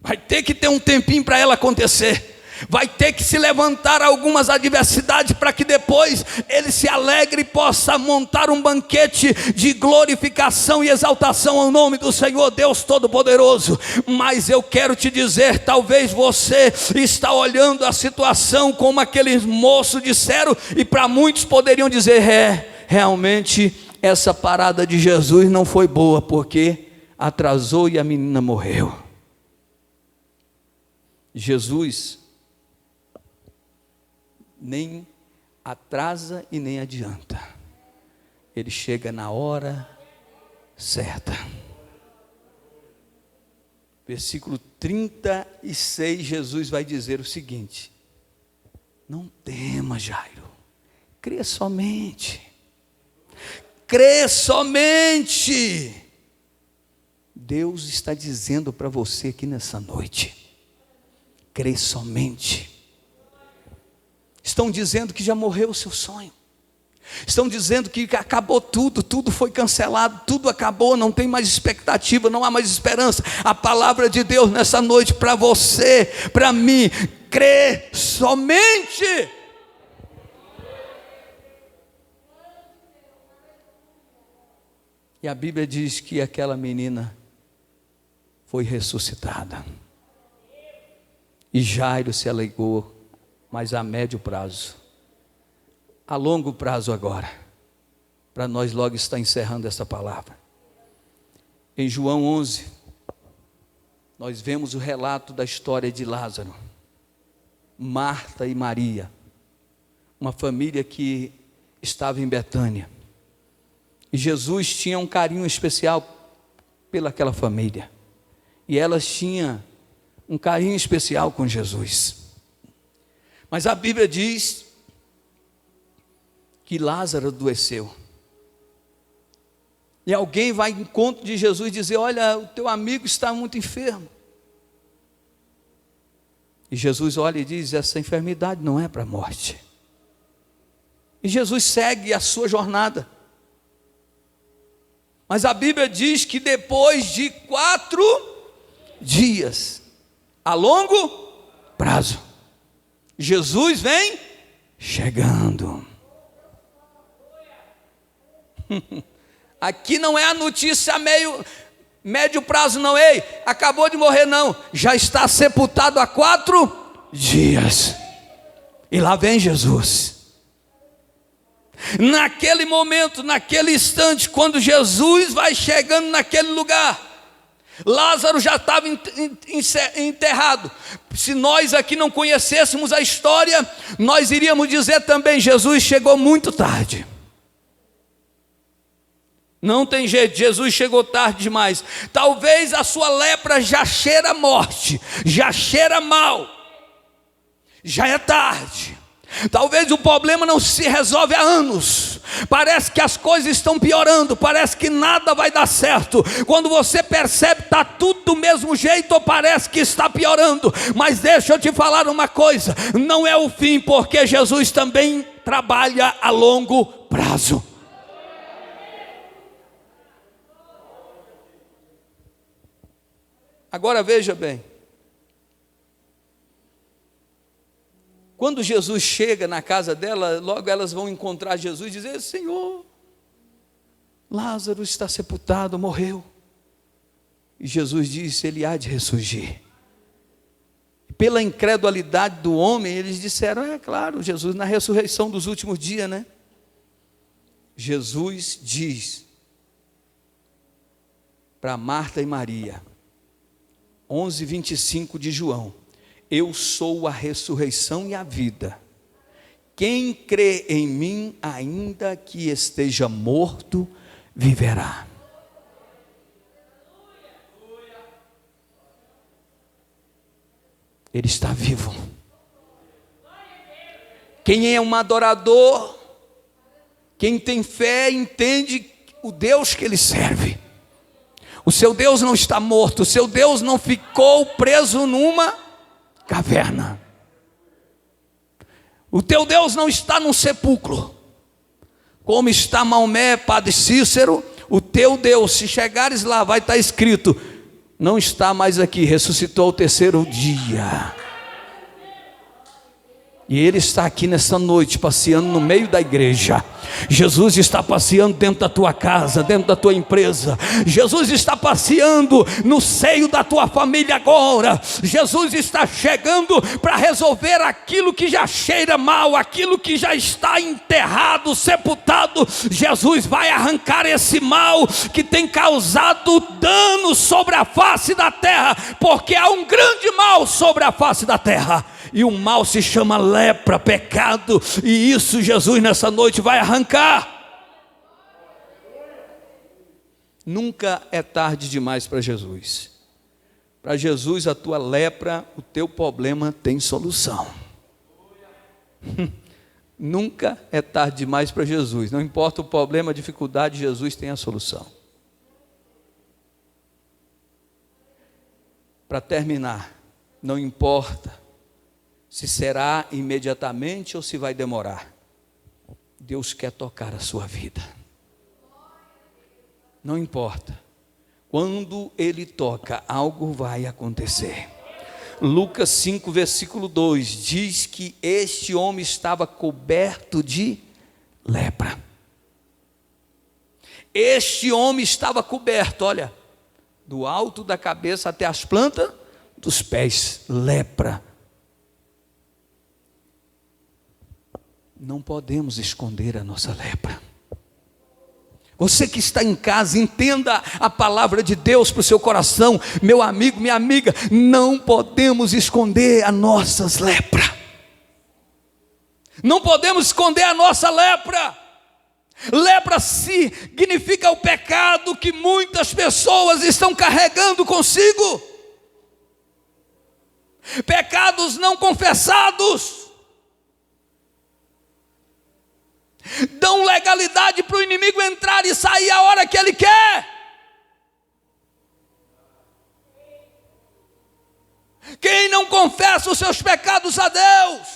Vai ter que ter um tempinho para ela acontecer. Vai ter que se levantar algumas adversidades para que depois ele se alegre e possa montar um banquete de glorificação e exaltação ao nome do Senhor Deus Todo-Poderoso. Mas eu quero te dizer, talvez você está olhando a situação como aqueles moços disseram, e para muitos poderiam dizer: realmente essa parada de Jesus não foi boa, porque atrasou e a menina morreu. Jesus nem atrasa e nem adianta, ele chega na hora certa. Versículo 36, Jesus vai dizer o seguinte: não tema, Jairo, crê somente, crê somente. Deus está dizendo para você aqui nessa noite: crê somente. Estão dizendo que já morreu o seu sonho, estão dizendo que acabou tudo, tudo foi cancelado, tudo acabou, não tem mais expectativa, não há mais esperança. A palavra de Deus nessa noite para você, para mim: crê somente. E a Bíblia diz que aquela menina foi ressuscitada, e Jairo se alegrou, mas a médio prazo. A longo prazo agora, para nós logo estar encerrando essa palavra. Em João 11, nós vemos o relato da história de Lázaro, Marta e Maria, uma família que estava em Betânia, e Jesus tinha um carinho especial pelaquela família, e elas tinham um carinho especial com Jesus. Mas a Bíblia diz que Lázaro adoeceu, e alguém vai ao encontro de Jesus e dizer: olha, o teu amigo está muito enfermo. E Jesus olha e diz: essa enfermidade não é para a morte. E Jesus segue a sua jornada. Mas a Bíblia diz que depois de 4 dias, a longo prazo, Jesus vem chegando. Aqui não é a notícia médio prazo, não. Ei, acabou de morrer, não. Já está sepultado há 4 dias. E lá vem Jesus. Naquele momento, naquele instante, quando Jesus vai chegando naquele lugar, Lázaro já estava enterrado. Se nós aqui não conhecêssemos a história, nós iríamos dizer também: Jesus chegou muito tarde. Não tem jeito, Jesus chegou tarde demais. Talvez a sua lepra já cheira morte, já cheira mal, já é tarde. Talvez o problema não se resolve há anos, parece que as coisas estão piorando, parece que nada vai dar certo. Quando você percebe, está tudo do mesmo jeito, ou parece que está piorando. Mas deixa eu te falar uma coisa: não é o fim, porque Jesus também trabalha a longo prazo. Agora veja bem, quando Jesus chega na casa dela, logo elas vão encontrar Jesus e dizer: Senhor, Lázaro está sepultado, morreu. E Jesus disse: ele há de ressurgir. Pela incredulidade do homem, eles disseram: é claro, Jesus na ressurreição dos últimos dias, né? Jesus diz para Marta e Maria, 11:25 de João: eu sou a ressurreição e a vida. Quem crê em mim, ainda que esteja morto, viverá. Ele está vivo. Quem é um adorador, quem tem fé, entende o Deus que ele serve. O seu Deus não está morto, o seu Deus não ficou preso numa caverna. O teu Deus não está num sepulcro, como está Maomé, Padre Cícero. O teu Deus, se chegares lá, vai estar escrito: não está mais aqui, ressuscitou ao terceiro dia. E Ele está aqui nessa noite, passeando no meio da igreja. Jesus está passeando dentro da tua casa, dentro da tua empresa. Jesus está passeando no seio da tua família agora. Jesus está chegando para resolver aquilo que já cheira mal, aquilo que já está enterrado, sepultado. Jesus vai arrancar esse mal que tem causado dano sobre a face da terra, porque há um grande mal sobre a face da terra. E o mal se chama lepra, pecado. E isso Jesus nessa noite vai arrancar. Nunca é tarde demais para Jesus. Para Jesus, a tua lepra, o teu problema tem solução. Nunca é tarde demais para Jesus. Não importa o problema, a dificuldade, Jesus tem a solução. Para terminar, não importa se será imediatamente ou se vai demorar, Deus quer tocar a sua vida. Não importa. Quando Ele toca, algo vai acontecer. Lucas 5, versículo 2, diz que este homem estava coberto de lepra. Este homem estava coberto, olha, do alto da cabeça até as plantas dos pés, lepra. Não podemos esconder a nossa lepra. Você que está em casa, entenda a palavra de Deus para o seu coração. Meu amigo, minha amiga, não podemos esconder a nossa lepra. Não podemos esconder a nossa lepra. Lepra significa o pecado que muitas pessoas estão carregando consigo. Pecados não confessados. Dão legalidade para o inimigo entrar e sair a hora que ele quer. Quem não confessa os seus pecados a Deus,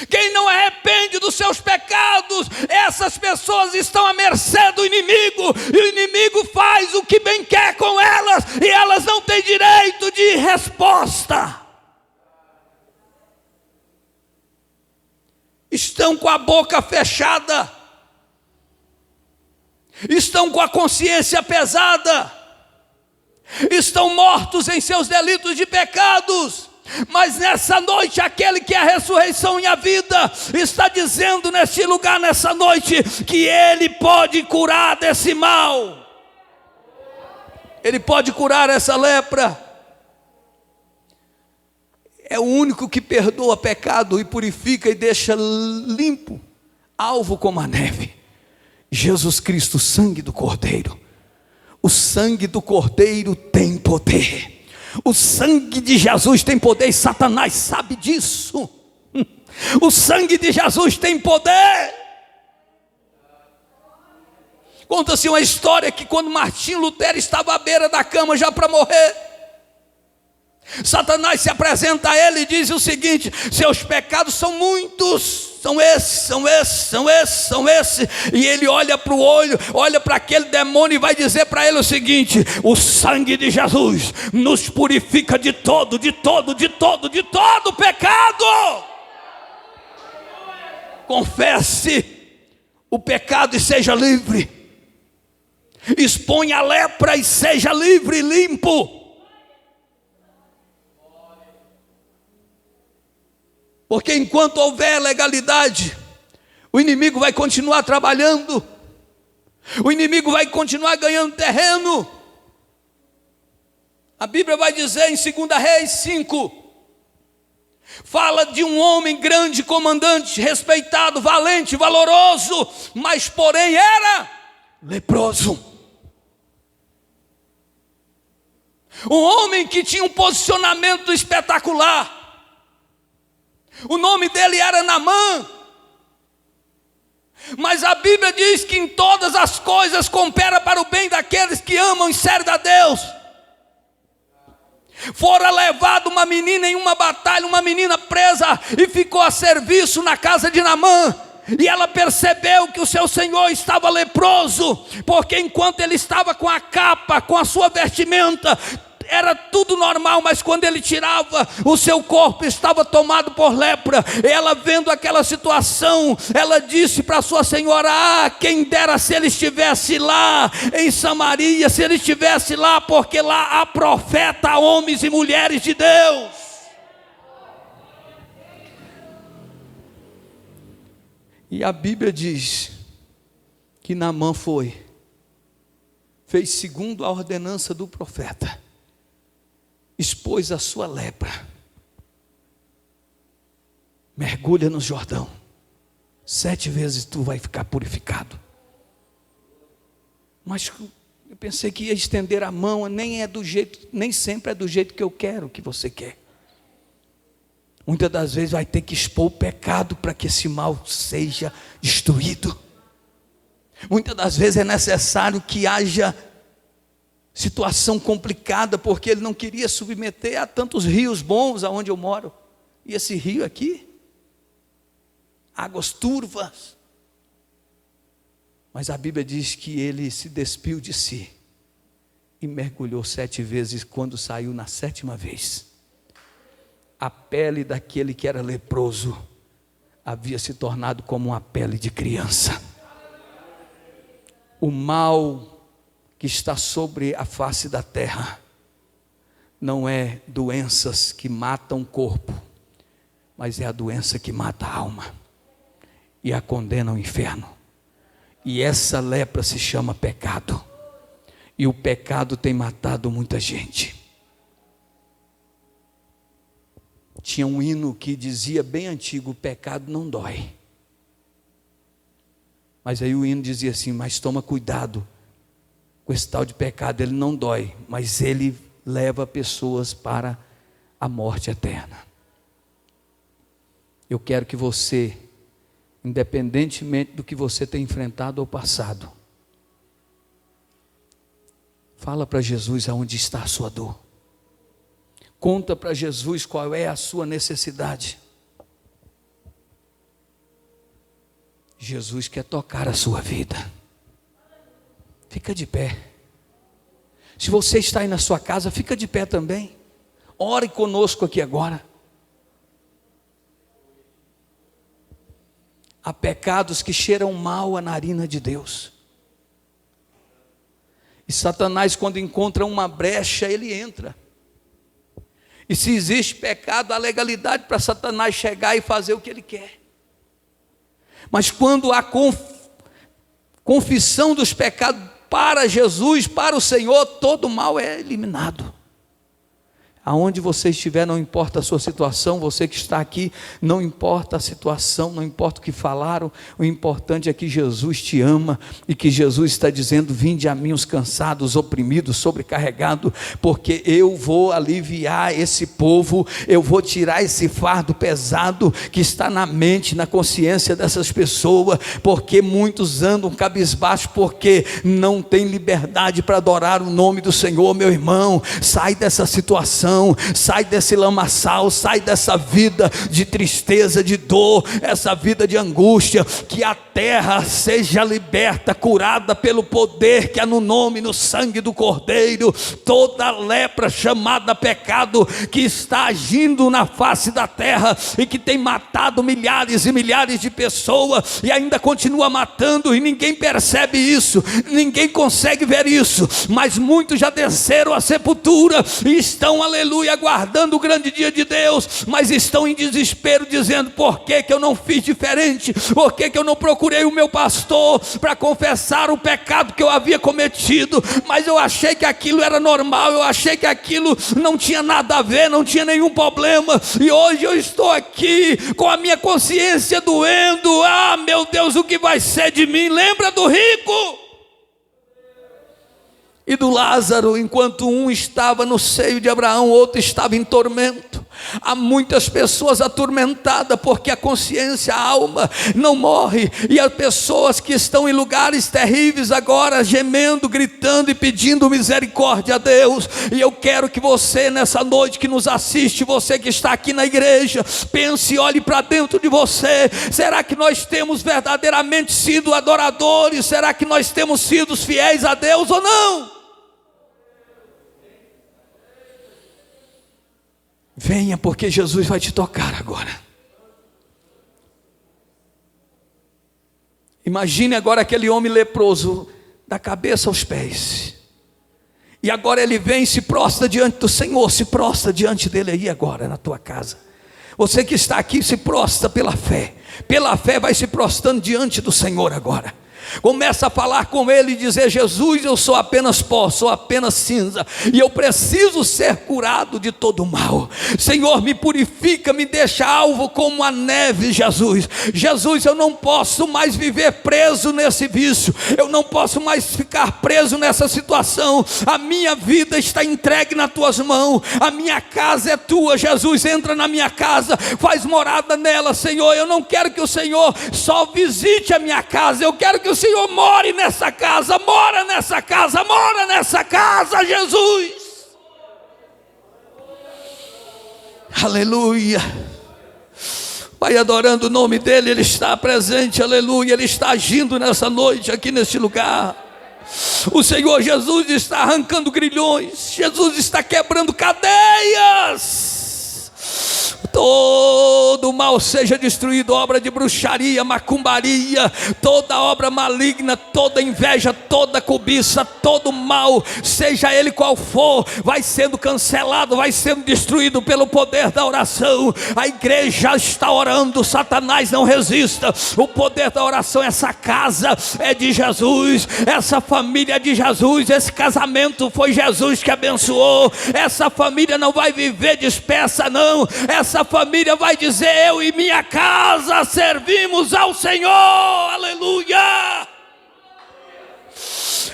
quem não arrepende dos seus pecados, essas pessoas estão à mercê do inimigo, e o inimigo faz o que bem quer com elas, e elas não têm direito de resposta. Estão com a boca fechada, estão com a consciência pesada, estão mortos em seus delitos de pecados. Mas nessa noite, aquele que é a ressurreição e a vida está dizendo neste lugar, nessa noite, que Ele pode curar desse mal. Ele pode curar essa lepra. É o único que perdoa pecado e purifica e deixa limpo, alvo como a neve. Jesus Cristo, o sangue do Cordeiro. O sangue do Cordeiro tem poder. O sangue de Jesus tem poder, e Satanás sabe disso. O sangue de Jesus tem poder. Conta-se uma história que quando Martinho Lutero estava à beira da cama já para morrer, Satanás se apresenta a ele e diz o seguinte: seus pecados são muitos, são esses. E ele olha para o olho, olha para aquele demônio e vai dizer para ele o seguinte: o sangue de Jesus nos purifica de todo pecado. Confesse o pecado e seja livre. Exponha a lepra e seja livre e limpo. Porque enquanto houver legalidade, o inimigo vai continuar trabalhando, o inimigo vai continuar ganhando terreno. A Bíblia vai dizer em 2 Reis 5, fala de um homem grande, comandante, respeitado, valente, valoroso, mas porém era leproso. Um homem que tinha um posicionamento espetacular. O nome dele era Naamã. Mas a Bíblia diz que em todas as coisas coopera para o bem daqueles que amam e servem a Deus. Fora levado uma menina em uma batalha, uma menina presa, e ficou a serviço na casa de Naamã. E ela percebeu que o seu senhor estava leproso, porque enquanto ele estava com a capa, com a sua vestimenta, era tudo normal, mas quando ele tirava, o seu corpo estava tomado por lepra. Ela, vendo aquela situação, ela disse para sua senhora: quem dera se ele estivesse lá em Samaria, se ele estivesse lá, porque lá há profeta, homens e mulheres de Deus. E a Bíblia diz que Naamã fez segundo a ordenança do profeta, expôs a sua lepra, mergulha no Jordão, 7 vezes tu vai ficar purificado. Mas eu pensei que ia estender a mão, nem sempre é do jeito que eu quero, que você quer. Muitas das vezes vai ter que expor o pecado para que esse mal seja destruído. Muitas das vezes é necessário que haja situação complicada, porque ele não queria submeter a tantos rios bons aonde eu moro. E esse rio aqui, águas turvas. Mas a Bíblia diz que ele se despiu de si e mergulhou 7 vezes. Quando saiu na 7ª vez, a pele daquele que era leproso havia se tornado como uma pele de criança. O mal que está sobre a face da terra não é doenças que matam o corpo, mas é a doença que mata a alma e a condena ao inferno. E essa lepra se chama pecado, e o pecado tem matado muita gente. Tinha um hino que dizia, bem antigo: o pecado não dói. Mas aí o hino dizia assim: mas toma cuidado com esse tal de pecado, ele não dói, mas ele leva pessoas para a morte eterna. Eu quero que você, independentemente do que você tem enfrentado ou passado, fala para Jesus aonde está a sua dor. Conta para Jesus qual é a sua necessidade. Jesus quer tocar a sua vida. Fica de pé. Se você está aí na sua casa, fica de pé também. Ore conosco aqui agora. Há pecados que cheiram mal à narina de Deus. E Satanás, quando encontra uma brecha, ele entra. E se existe pecado, há legalidade para Satanás chegar e fazer o que ele quer. Mas quando há confissão dos pecados para Jesus, para o Senhor, todo mal é eliminado. Aonde você estiver, não importa a sua situação, você que está aqui, não importa a situação, não importa o que falaram, o importante é que Jesus te ama e que Jesus está dizendo: vinde a mim os cansados, oprimidos, sobrecarregados, porque eu vou aliviar esse povo, eu vou tirar esse fardo pesado que está na mente, na consciência dessas pessoas, porque muitos andam cabisbaixo, porque não tem liberdade para adorar o nome do Senhor. Meu irmão, sai dessa situação, sai desse lamaçal, sai dessa vida de tristeza, de dor, essa vida de angústia, que a terra seja liberta, curada pelo poder que há no nome e no sangue do Cordeiro. Toda lepra chamada pecado que está agindo na face da terra e que tem matado milhares e milhares de pessoas e ainda continua matando, e ninguém percebe isso, ninguém consegue ver isso, mas muitos já desceram à sepultura e estão, aleluia, aguardando o grande dia de Deus, mas estão em desespero, dizendo: por que eu não fiz diferente? Por que eu não procurei procurei o meu pastor para confessar o pecado que eu havia cometido, mas eu achei que aquilo era normal, eu achei que aquilo não tinha nada a ver, não tinha nenhum problema, e hoje eu estou aqui com a minha consciência doendo. Ah, meu Deus, o que vai ser de mim? Lembra do rico e do Lázaro? Enquanto um estava no seio de Abraão, outro estava em tormento. Há muitas pessoas atormentadas porque a consciência, a alma não morre, e há pessoas que estão em lugares terríveis agora, gemendo, gritando e pedindo misericórdia a Deus. E eu quero que você nessa noite que nos assiste, você que está aqui na igreja, pense e olhe para dentro de você. Será que nós temos verdadeiramente sido adoradores? Será que nós temos sido fiéis a Deus ou não? Venha, porque Jesus vai te tocar agora. Imagine agora aquele homem leproso, da cabeça aos pés, e agora ele vem e se prostra diante do Senhor. Se prostra diante dele aí agora na tua casa. Você que está aqui, se prostra pela fé vai se prostrando diante do Senhor agora. Começa a falar com ele e dizer: Jesus, eu sou apenas pó, sou apenas cinza, e eu preciso ser curado de todo mal. Senhor, me purifica, me deixa alvo como a neve. Jesus, eu não posso mais viver preso nesse vício, eu não posso mais ficar preso nessa situação. A minha vida está entregue nas tuas mãos, a minha casa é tua. Jesus, entra na minha casa, faz morada nela, Senhor. Eu não quero que o Senhor só visite a minha casa, eu quero que o Senhor more nessa casa, mora nessa casa, Jesus. Aleluia. Vai adorando o nome dele, ele está presente, aleluia, ele está agindo nessa noite, aqui neste lugar. O Senhor Jesus está arrancando grilhões, Jesus está quebrando cadeias. Todo mal seja destruído, obra de bruxaria, macumbaria, toda obra maligna, toda inveja, toda cobiça, todo mal, seja ele qual for, vai sendo cancelado, vai sendo destruído pelo poder da oração. A igreja está orando, Satanás não resista. O poder da oração, essa casa é de Jesus, essa família é de Jesus, esse casamento foi Jesus que abençoou, essa família não vai viver dispersa não, essa família vai dizer: eu e minha casa servimos ao Senhor, aleluia.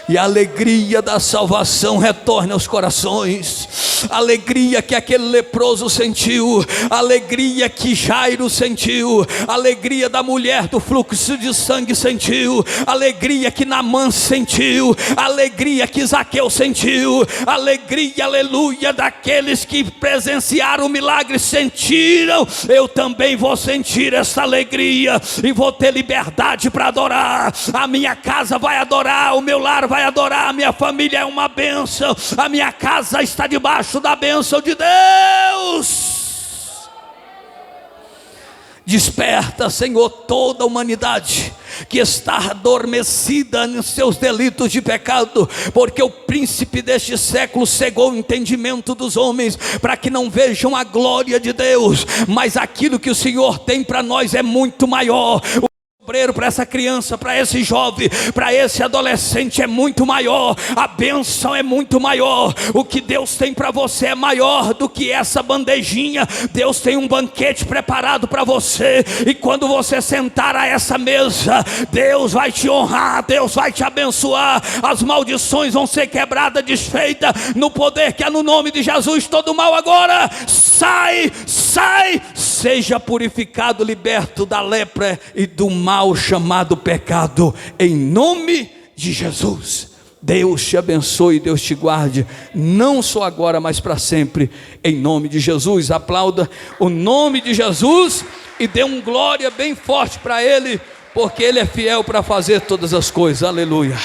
E a alegria da salvação retorne aos corações, a alegria que aquele leproso sentiu, a alegria que Jairo sentiu, a alegria da mulher do fluxo de sangue sentiu, a alegria que Naamã sentiu, a alegria que Zaqueu sentiu, a alegria, aleluia, daqueles que presenciaram o milagre sentiram. Eu também vou sentir essa alegria e vou ter liberdade para adorar. A minha casa vai adorar, o meu lar vai adorar, a minha família é uma bênção, a minha casa está debaixo da bênção de Deus. Desperta, Senhor, toda a humanidade que está adormecida nos seus delitos de pecado, porque o príncipe deste século cegou o entendimento dos homens, para que não vejam a glória de Deus. Mas aquilo que o Senhor tem para nós é muito maior. Para essa criança, para esse jovem, para esse adolescente é muito maior, a bênção é muito maior. O que Deus tem para você é maior do que essa bandejinha. Deus tem um banquete preparado para você, e quando você sentar a essa mesa, Deus vai te honrar, Deus vai te abençoar, as maldições vão ser quebradas, desfeitas, no poder que há no nome de Jesus. Todo mal agora sai, seja purificado, liberto da lepra e do mal chamado pecado, em nome de Jesus. Deus te abençoe, Deus te guarde, não só agora, mas para sempre, em nome de Jesus. Aplauda o nome de Jesus e dê um glória bem forte para Ele, porque Ele é fiel para fazer todas as coisas. Aleluia.